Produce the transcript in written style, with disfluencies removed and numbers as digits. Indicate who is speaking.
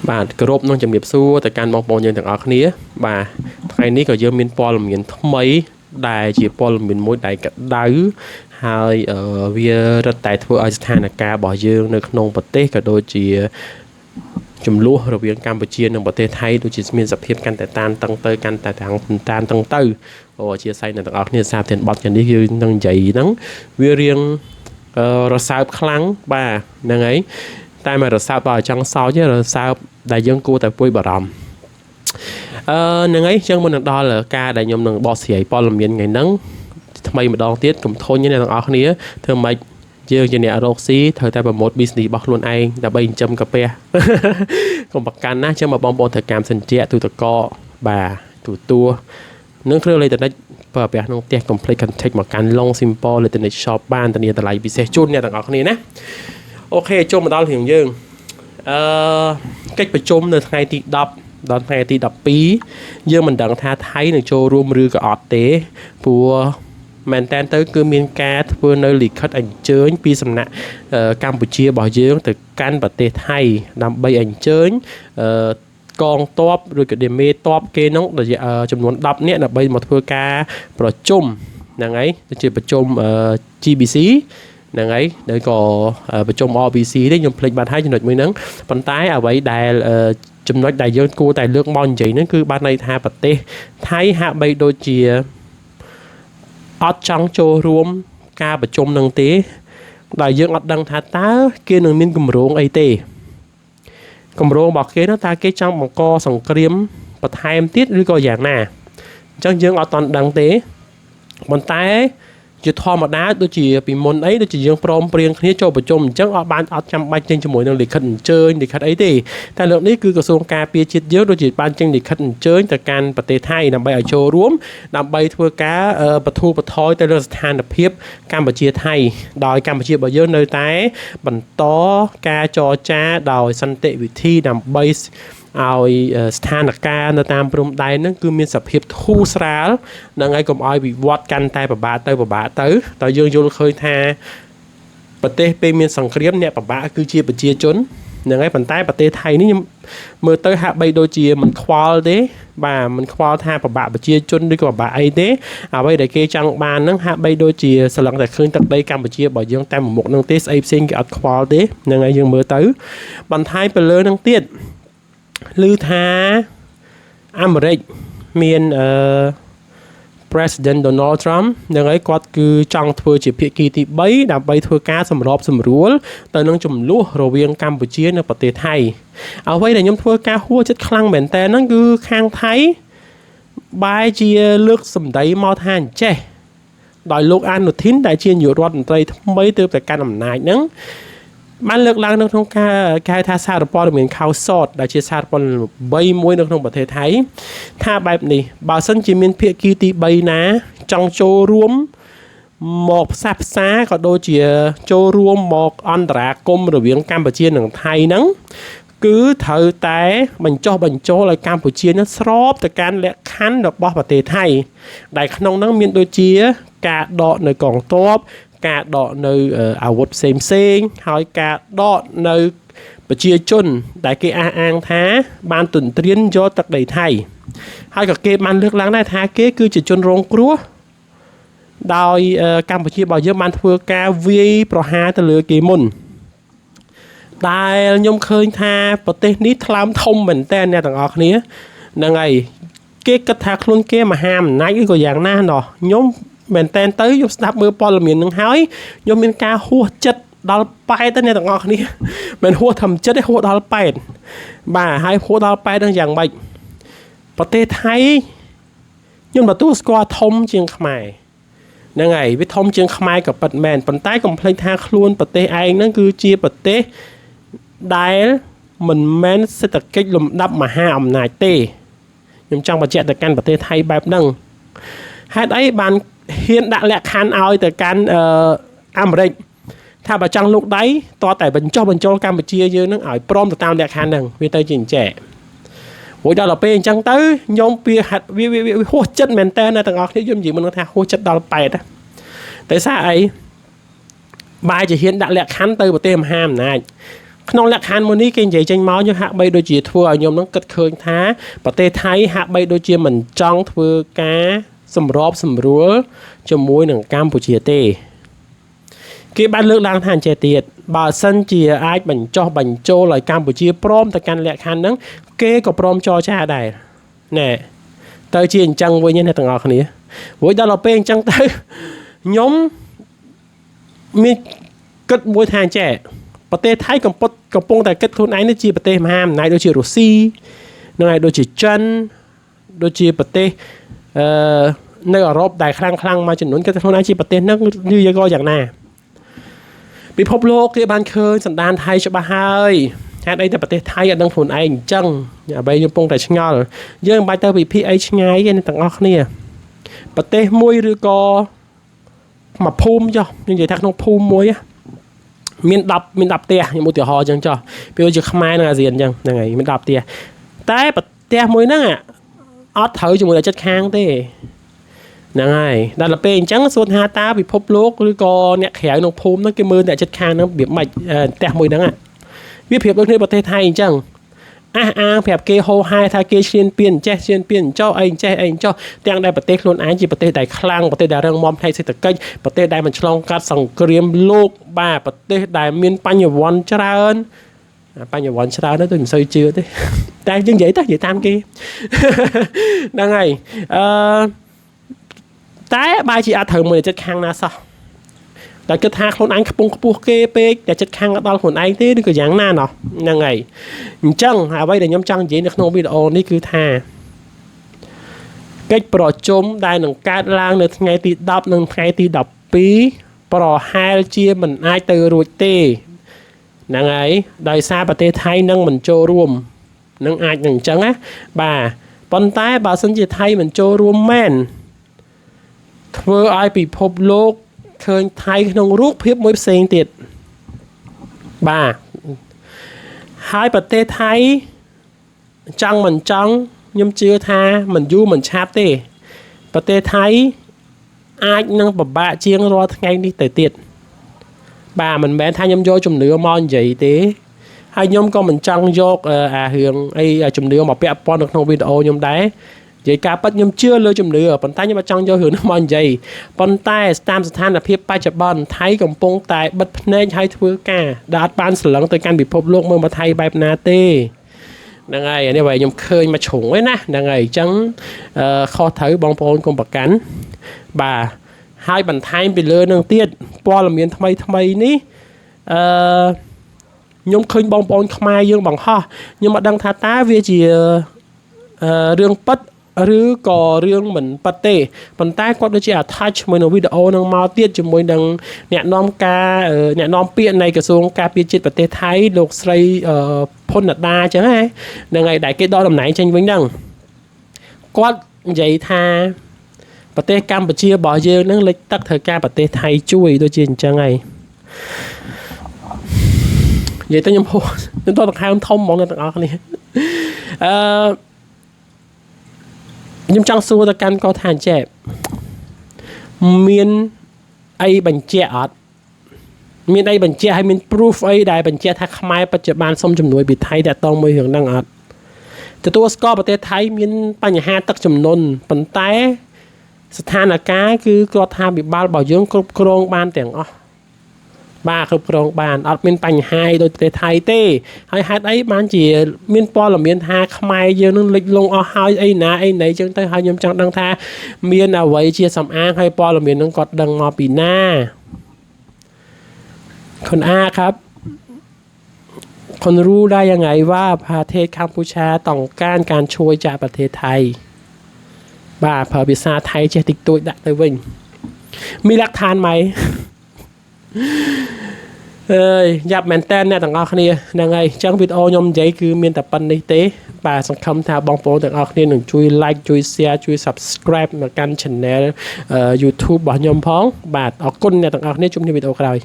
Speaker 1: បាទគោរពនឹងជំរាបសួរទៅកាន់បងប្អូនយើងទាំងអស់គ្នាបាទថ្ងៃនេះក៏យើងមានព័ត៌មានថ្មីដែលជាព័ត៌មានមួយដែលក្តៅហើយវារឹតតែធ្វើឲ្យស្ថានភាពរបស់យើងនៅក្នុងប្រទេសក៏ដូចជាចំនួនរវាងកម្ពុជានិងប្រទេសថៃដូចជាមានសភាពកាន់តែតានតឹងទៅកាន់តែតានតឹងទៅអធិស្ឋានអ្នកទាំងអស់គ្នាសាបធានបត់យ៉ាងនេះយើងនឹងនិយាយហ្នឹងវារៀងរសើបខ្លាំងបាទហ្នឹងហើយតែមករសើបបើចង់សោចរសើបដែលយើងគួរតែព្រួយបារម្ភហ្នឹងហើយចឹងមុននឹងដល់ការដែលខ្ញុំនឹងបកស្រាយព័ត៌មានថ្ងៃហ្នឹងថ្មីម្ដងទៀតកុំធុញអ្នកទាំងអស់គ្នាធ្វើម៉េចយើងជាអ្នករកស៊ីត្រូវតែប្រម៉ូទ business របស់ខ្លួនឯងដើម្បីចិញ្ចឹមកាពះកុំប្រកាន់ណាចឹងមកបងប្អូនត្រូវការសញ្ជាក់ទូទឹកកកបាទទូនឹងគ្រឿងអេឡិចត្រូនិកប្រើប្រាស់ក្នុងផ្ទះ complete contact មកកាន់ Long Simple Electronic Shop បានធានាតម្លៃពិសេសជូនអ្នកទាំងអស់គ្នាណាអូខេចូលមកដល់រឿងយើងកិច្ចប្រជុំនៅថ្ងៃទី10ដល់ថ្ងៃទី12យើងមិនដឹងថាថៃនឹងចូលរួមឬក៏អត់ទេព្រោះមែនតើទៅគឺមានការធ្វើនៅលិខិតអញ្ជើញពីសំណាក់កម្ពុជារបស់យើងទៅកាន់ប្រទេសថៃដើម្បីអញ្ជើញកងទ័ពឬក៏មេទ័ពគេនោះចំនួន10នាក់ដើម្បីមកធ្វើការប្រជុំហ្នឹងហើយដូចជាប្រជុំ GBC ហ្នឹងហើយហើយក៏ប្រជុំ RBC ទេខ្ញុំភ្លេចបាត់ហើយចំណុចមួយហ្នឹងប៉ុន្តែអ្វីដែលចំណុចដែលយើងគួរតែលើកមកនិយាយហ្នឹងគឺបានន័យថាប្រទេសថៃហាក់បីដូចជាអត់ចង់ចូលរួមការប្រជុំនឹងទេដែលយើងអត់ដឹងថាតើគេនឹងមានគម្រោងអីទេគម្រោងរបស់គេនោះតើគេចង់បង្កសង្គ្រាមបន្ថែមទៀតឬក៏យ៉ាងណាអញ្ចឹងយើងអត់ទាន់ដឹងទេប៉ុន្តែជាធម្មតាដូចជាពីមុនអីដូចជាយើងព្រមព្រៀងគ្នាចូលប្រជុំអញ្ចឹងអត់ចាំបាច់ចេញជាមួយនឹងលិខិតអញ្ជើញលិខិតអីទេតែលើកនេះគឺក្រសួងការពារជាតិយើងដូចជាបានចេញលិខិតអញ្ជើញទៅកាន់ប្រទេសថៃដើម្បីឲ្យចូលរួមដើម្បីធ្វើការបទូបថយទៅលើស្ថានភាពកម្ពុជាថៃដោយកម្ពុជារបស់យើងនៅតែបន្តការចរចាដោយសន្តិវិធីដើម្បីឲ្យស្ថានភាពនៅតាមព្រំដែនហ្នឹងគឺមានសភាពធូរស្រាលនឹងឲ្យកុំឲ្យវិវត្តកាន់តែពិបាកទៅតើយើងយល់ឃើញថាប្រទេសពេលមានសង្គ្រាមអ្នកពិបាកគឺជាប្រជាជនហ្នឹងហើយប៉ុន្តែប្រទេសថៃនេះខ្ញុំមើលទៅហាក់បីដូចជាមិនខ្វល់ទេបាទមិនខ្វល់ថាពិបាកប្រជាជនឬក៏ពិបាកអីទេអ្វីដែលគេចង់បានហ្នឹងហាក់បីដូចជាស្លឹងតែឃើញទឹកដីកម្ពុជារបស់យើងតែមួយមុខហ្នឹងទេស្អីផ្សេងគេអត់ខ្វល់ទេហ្នឹងហើយយើងមើលទៅបន្ថែមទៅលើហ្នឹងទៀតឮថាអាមេរិកមាន President Donald Trump នឹងហើយគាត់គឺចង់ធ្វើជាភាគីទី3ដើម្បីធ្វើការសម្របសម្រួលទៅនឹងចំនួនរវាងកម្ពុជានិងប្រទេសថៃអ្វីដែលខ្ញុំធ្វើការហួចចិត្តខ្លាំងមែនតើហ្នឹងគឺខាងថៃបែរជាលើកសម្ដីមកថាអញ្ចេះដោយលោកអានុធីនដែលជានាយករដ្ឋមន្ត្រីថ្មីទើបតែកាន់អំណាចហ្នឹងបានលើកឡើងនៅក្នុងការគេហៅថាសារព័ត៌មានខោសតដែលជាសារព័ត៌មាន3មួយនៅក្នុងប្រទេសថៃថាបែបនេះបើសិនជាមានភាគីទី3ណាចង់ចូលរួមមកផ្សះផ្សាក៏ដូចជាចូលរួមមកអន្តរាគមន៍រវាងកម្ពុជានិងថៃហ្នឹងគឺត្រូវតែបញ្ចុះបញ្ចូលឲ្យកម្ពុជានឹងស្របទៅកាន់លក្ខខណ្ឌរបស់ប្រទេសថៃដែលក្នុងហ្នឹងមានដូចជាការដកនៅកងទ័ពការដកនៅអាវុធផ្សេងហើយការដកនៅប្រជាជនដែលគេអះអាងថាបានទន្ទ្រានយកទឹកដីថៃហើយក៏គេបានលើកឡើងដែរថាគេគឺជាជនរងគ្រោះដោយកម្ពុជារបស់យើងបានធ្វើការវាយប្រហារទៅលើគេមុនដែលខ្ញុំឃើញថាប្រទេសនេះថ្លើមធំមែនតើអ្នកទាំងអស់គ្នាហ្នឹងហើយគេគិតថាខ្លួនគេមហាអំណាចឬក៏យ៉ាងណាណោះខ្ញុំមែនតើទៅខ្ញុំស្ដាប់មើលព័ត៌មាននឹងហើយខ្ញុំមានការហួសចិត្តដល់ប៉ែតទៅអ្នកទាំងអស់គ្នាមិនហួសធម្មចិត្តទេហួសដល់ប៉ែតបាទហើយហួសដល់ប៉ែតនឹងយ៉ាងម៉េចប្រទេសថៃខ្ញុំទទួលស្គាល់ធំជាងខ្មែរហ្នឹងហើយវាធំជាងខ្មែរក៏ពិតមែនប៉ុន្តែកុំភ្លេចថាខ្លួនប្រទេសឯងហ្នឹងគឺជាប្រទេសដែលមិនមែនសេដ្ឋកិច្ចលំដាប់មហាអំណាចទេខ្ញុំចង់បញ្ជាក់ទៅកាន់ប្រទេសថៃបែបហ្នឹងហេតុអីបានហ៊ានដាក់លក្ខខណ្ឌឲ្យទៅកាន់អាមេរិកថាបើចង់លូកដៃតតែបញ្ចុះបញ្ចូលកម្ពុជាយើងនឹងឲ្យព្រមទៅតាមលក្ខខណ្ឌហ្នឹងវាទៅជាអញ្ចែព្រោះដល់ពេលអញ្ចឹងទៅខ្ញុំវាហួសចិត្តមែនតើអ្នកទាំងអស់គ្នាខ្ញុំនិយាយមិនថាហួសចិត្តដល់ប៉ែតតែសារអីបែរជាហ៊ានដាក់លក្ខខណ្ឌទៅប្រទេសមហាអំណាច ក្នុងលក្ខខណ្ឌមួយនេះគេនិយាយចេញមកយើងហាក់បីដូចជាធ្វើឲ្យខ្ញុំនឹងគិតឃើញថាប្រទេសថៃហាក់បីដូចជាមិនចង់ធ្វើការសម្របសម្រួលជាមួយនឹងកម្ពុជាទេគេបានលើកឡើងថាអញ្ចេះទៀតបើសិនជាអាចបញ្ចុះបញ្ចូលឲ្យកម្ពុជាព្រមទៅកាន់លក្ខខណ្ឌហ្នឹងគេក៏ព្រមចរចាដែរណែទៅជាអញ្ចឹងវិញណាទាំងអស់គ្នារួចដល់ពេលអញ្ចឹងទៅខ្ញុំមានគិតមួយថាអញ្ចេះប្រទេសថៃកំពុងតែគិតខ្លួនឯងនេះជាប្រទេសមហាអំណាចដូចជារុស្ស៊ីនិងឯដូចជាចិនដូចជាប្រទេសនៅអឺរ៉ុបដែលខ្លាំងមួយចំនួនគិតខ្លួនឯងជាប្រទេសហ្នឹងឬក៏យ៉ាងណាពិភពលោកគេបានឃើញសន្តានថៃច្បាស់ហើយហេតុអីតែប្រទេសថៃអត់ដឹងខ្លួនឯងអញ្ចឹងអ្វីខ្ញុំកំពុងតែឆ្ងល់យើងមិនបាច់ទៅវិភាគអីឆ្ងាយទេទាំងអស់គ្នាប្រទេសមួយឬក៏មួយភូមិចុះនិយាយថាក្នុងភូមិមួយមាន10ផ្ទះខ្ញុំឧទាហរណ៍អញ្ចឹងចុះពីដូចជាខ្មែរនៅអាស៊ានអញ្ចឹងហ្នឹងហើយមាន10ផ្ទះតែប្រទេសមួយហ្នឹងអត់ត្រូវជាមួយនឹងចិត្តខាងទេហ្នឹងហើយដល់ទៅពេលអញ្ចឹងសួរថាតើពិភពលោកឬក៏អ្នកក្រៅក្នុងភូមិហ្នឹងគេមើលតែចិត្តខាងហ្នឹងរបៀបម៉េចផ្ទះមួយហ្នឹងវាប្រៀបដូចគ្នាប្រទេសថៃអញ្ចឹងអះអាងប្រាប់គេហោហែថាគេឈ្លានពានចេះឈ្លានពានចោអីចេះអីចោទាំងដែលប្រទេសខ្លួនឯងជាប្រទេសដែលខ្លាំងប្រទេសដែលរឹងមាំផ្នែកសេដ្ឋកិច្ចប្រទេសដែលមិនឆ្លងកាត់សង្គ្រាមលោកបាទប្រទេសដែលមានបញ្ញវន្តច្រើនបញ្ញវន្តច្រើនទៅមិនសូវជឿទេតែយើងនិយាយតាមគេហ្នឹងហើយតែបែរជាអត់ត្រូវមួយចិត្តខាងណាសោះតែគិតថាខ្លួនឯងខ្ពង់ខ្ពស់គេពេកតែចិត្តខាងដល់ខ្លួនឯងទេឬក៏យ៉ាងណាណោះហ្នឹងហើយអញ្ចឹងអ្វីដែលខ្ញុំចង់និយាយនៅក្នុងវីដេអូនេះគឺថាកិច្ចប្រជុំដែលនឹងកើតឡើងនៅថ្ងៃទី10និងថ្ងៃទី12ប្រហែលជាមិនអាចទៅរួចទេហ្នឹងហើយដោយសារប្រទេសថៃនឹងមិនចូលរួមនឹងអាចនឹងអញ្ចឹងណាបាទប៉ុន្តែបើសិនជាថៃមិនចូលរួមមែនធ្វើឲ្យពិភពលោកឃើញថៃក្នុងរូបភាពមួយផ្សេងទៀតបាទហើយប្រទេសថៃចង់មិនចង់ខ្ញុំជឿថាមិនយូរមិនឆាប់ទេប្រទេសថៃអាចនឹងពិបាកជាងរាល់ថ្ងៃនេះទៅទៀតបាទមិនមែនថាខ្ញុំយកជំនឿមកនិយាយទេហើយខ្ញុំក៏មិនចង់យកអារឿងអីជំនឿមកពាក់ព័ន្ធនៅក្នុងវីដេអូខ្ញុំដែរនិយាយការពិតខ្ញុំជឿលើជំនឿប៉ុន្តែខ្ញុំអត់ចង់យករឿងនេះមកនិយាយប៉ុន្តែតាមស្ថានភាពបច្ចុប្បន្នថៃកំពុងតែបិទភ្នែកឲ្យធ្វើការដែលអត់បានស្រឡឹងទៅកាន់ពិភពលោកមើលមកថៃបែបណាទេហ្នឹងហើយនេះបើខ្ញុំឃើញមកជ្រុងឯណាហ្នឹងហើយអញ្ចឹងខុសត្រូវបងប្អូនកុំប្រកាន់បាទហើយបន្ថែមពីលើនឹងទៀតព័ត៌មានថ្មីនេះខ្ញុំឃើញបងប្អូនខ្មែរយើងបង្ហោះខ្ញុំអត់ដឹងថាតើវាជារឿងពិតឬក៏រឿងមិនប៉ិតទេប៉ុន្តែគាត់ដូចជា attach ជាមួយនឹងវីដេអូនឹងមកទៀតជាមួយនឹងអ្នកនាំពាក្យនៃក្រសួងការពារជាតិប្រទេសថៃលោកស្រីផុនដាអញ្ចឹងហ្នឹងហើយដែលគេដកតំណែងចេញវិញហ្នឹងគាត់និយាយថាប្រទេសកម្ពុជារបស់យើងនឹងលិចទឹកត្រូវការប្រទេសថៃជួយដូចជាអញ្ចឹងហើយនិយាយទៅខ្ញុំតតខំធំហ្មងអ្នកទាំងអស់គ្នាខ្ញុំចង់សួរទៅកាន់គាត់ថាអញ្ចេះមានអីបញ្ជាក់អត់មានអីបញ្ជាក់ហើយមាន proof អីដែលបញ្ជាក់ថាខ្មែរបច្ចុប្បន្នសុំជំនួយពីថៃតាក់ទងមួយរឿងហ្នឹងអត់ទទួលស្គាល់ប្រទេសថៃមានបញ្ហាទឹកជំនន់ប៉ុន្តែស្ថានភាពគឺរដ្ឋាភិបាលរបស់យើងគ្រប់គ្រងបានទាំងអស់បាទគ្រប់គ្រងបានអត់មានបញ្ហាដូចប្រទេសថៃទេហើយហេតុអីបានជាមានព័ត៌មានថាខ្មែរយើងនឹងលិចលង់អស់ហើយអីណាអីណីចឹងទៅហើយខ្ញុំចង់ដឹងថាមានអ្វីជាសំអាងហើយព័ត៌មាននឹងគាត់ដឹងមកពីណាคุณอาครับคนรู้ได้ยังไงว่าประเทศกัมพูชาต้องการช่วยจากประเทศไทยបាទប្រើភាសាថៃចេះតិចតួចដាក់ទៅវិញមានលក្ខឋានไหมយ៉ាប់មែនតើអ្នកទាំងអស់គ្នាហ្នឹងហើយអញ្ចឹងវីដេអូខ្ញុំនិយាយគឺមានតែប៉ុណ្្នេះទេបាទសង្ឃឹមថាបងប្អូនទាំងអស់គ្នានឹងជួយ like ជួយ share ជួយ subscribe មកកាន់ channel YouTube របស់ខ្ញុំផងបាទអរគុណអ្នកទាំងអស់គ្នាជួបគ្នាវីដេអូក្រោយ